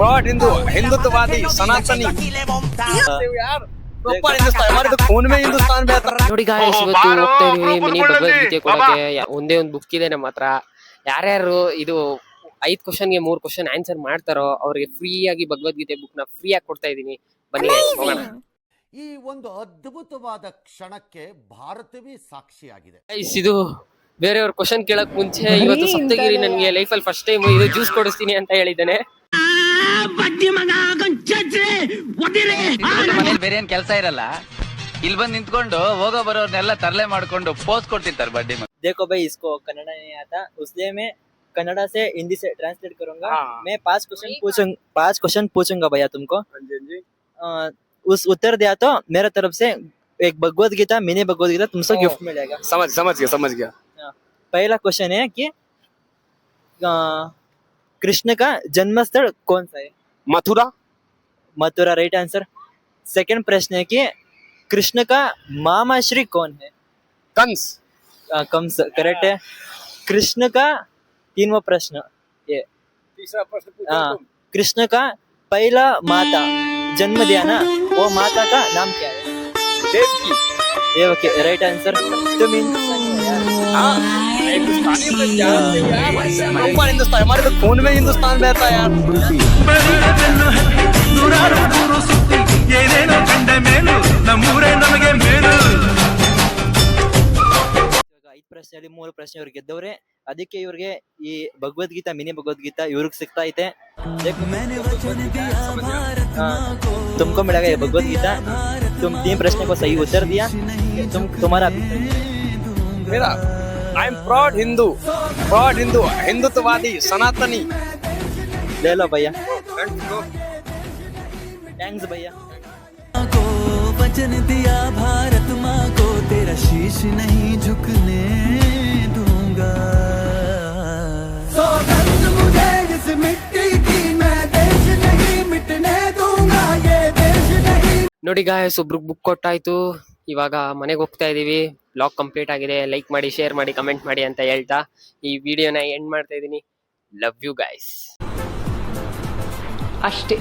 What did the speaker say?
प्रॉड हिंदू, हिंदुत्ववादी, सनातनी यार प्रॉपर हिंदुस्तान, हमारे तो खून में हिंदुस्तान बहता है। ನೋಡಿ ಗಾಯ್ಸ್, ಇವತ್ತು ಹೋಗ್ತಾ ಇದೀವಿ ಮಿನಿ ಭಗವದ್ಗೀತೆ ಕೊಡಕ್ಕೆ. ಒಂದೇ ಒಂದು ಬುಕ್ ಇದೆ ನಮ್ಮ ಹತ್ರ. ಯಾರ್ಯಾರು ಇದು 5 ಕ್ವಶನ್ಗೆ 3 ಕ್ವಶನ್ ಆನ್ಸರ್ ಮಾಡ್ತಾರೋ ಅವ್ರಿಗೆ ಫ್ರೀ ಆಗಿ ಭಗವದ್ಗೀತೆ ಬುಕ್ ನ ಫ್ರೀ ಆಗಿ ಕೊಡ್ತಾ ಇದೀನಿ. ಬನ್ನಿ ಹೋಗೋಣ. ಈ ಒಂದು ಅದ್ಭುತವಾದ ಕ್ಷಣಕ್ಕೆ ಭಾರತವೇ ಸಾಕ್ಷಿಯಾಗಿದೆ. ಗೈಸ್, ಇದು ಬೇರೆಯವ್ರ ಕ್ವಶನ್ ಕೇಳಕ್ ಮುಂಚೆ ಇವತ್ತು ಸಪ್ತಗಿರಿ ನನ್ಗೆ ಲೈಫಲ್ಲಿ ಫಸ್ಟ್ ಟೈಮ್ ಇದು ಜ್ಯೂಸ್ ಕೊಡಿಸ್ತೀನಿ ಅಂತ ಹೇಳಿದ್ದಾನೆ. ಮನೇಲಿ ಬೇರೆ ಏನ್ ಕೆಲಸ ಇರಲ್ಲ, ಇಲ್ಲಿ ಬಂದು ನಿಂತ್ಕೊಂಡು ಹೋಗೋ ಬರೋರ್ನೆಲ್ಲ ತರಲೆ ಮಾಡ್ಕೊಂಡು ಪೋಸ್ ಕೊಡ್ತಿರ್ತಾರೆ ಬಡ್ಡಿ ಮಗ. देखो भाई, इसको कन्नड़ नहीं आता, इसलिए मैं कन्नड़ा से हिंदी से ट्रांसलेट करूंगा। मैं 5 क्वेश्चन पूछूंगा भैया तुमको। उस उत्तर दिया तो मेरे तरफ से एक भगवद गीता, मिनी भगवद गीता तुमसे गिफ्ट मिलेगा। समझ गया। पहला क्वेश्चन है कि कृष्ण का जन्म स्थल कौन सा है? Mathura right answer. सेकंड प्रश्न है कि कृष्ण का मामाश्री कौन है? कंस करेक्ट है। कृष्ण का 3वां प्रश्न ये। तीसरा प्रश्न कृष्ण का पहला माता जन्म दिया ना, वो माता का नाम क्या है? देवकी। ये ओके राइट आंसर। तुम प्रॉपर हिंदुस्तान, हमारे तो खून में हिंदुस्तान बहता है यार। ಐದು ಪ್ರಶ್ನೆಯಲ್ಲಿ 3 ಪ್ರಶ್ನೆ ಇವ್ರಿಗೆ ಗೆದ್ದವ್ರೆ. ಅದಕ್ಕೆ ಇವ್ರಿಗೆ ಈ ಭಗವದ್ಗೀತಾ, ಮಿನಿ ಭಗವದ್ಗೀತಾ ಇವ್ರಿಗೆ ಸಿಗ್ತಾ ಐತೆ. तुमको मिलेगा ये भगवद गीता। तुम 3 प्रश्न को सही उत्तर दिया। तुम्हारा मेरा आई एम प्रॉड हिंदू, हिंदुत्ववादी, सनातनी। ले लो भैया, थैंक्स भैया। को वचन दिया भारत माँ को, तेरा शीश नहीं झुकने दूंगा। सौगंध मुझे इस मिट्टी की, मैं देश नहीं मिटने दूंगा, ये देश नहीं। ನೋಡಿ ಗಾಯ್ಸ್, ಒಬ್ರಿಗೆ ಬುಕ್ ಕೊಟ್ಟಾಯ್ತು. ಇವಾಗ ಮನೆಗೆ ಹೋಗ್ತಾ ಇದೀವಿ. ಬ್ಲಾಗ್ ಕಂಪ್ಲೀಟ್ ಆಗಿದೆ. ಲೈಕ್ ಮಾಡಿ, ಶೇರ್ ಮಾಡಿ, ಕಮೆಂಟ್ ಮಾಡಿ ಅಂತ ಹೇಳ್ತಾ ಈ ವಿಡಿಯೋನ ಎಂಡ್ ಮಾಡ್ತಾ ಇದೀನಿ. Love you guys. ಅಷ್ಟೇ.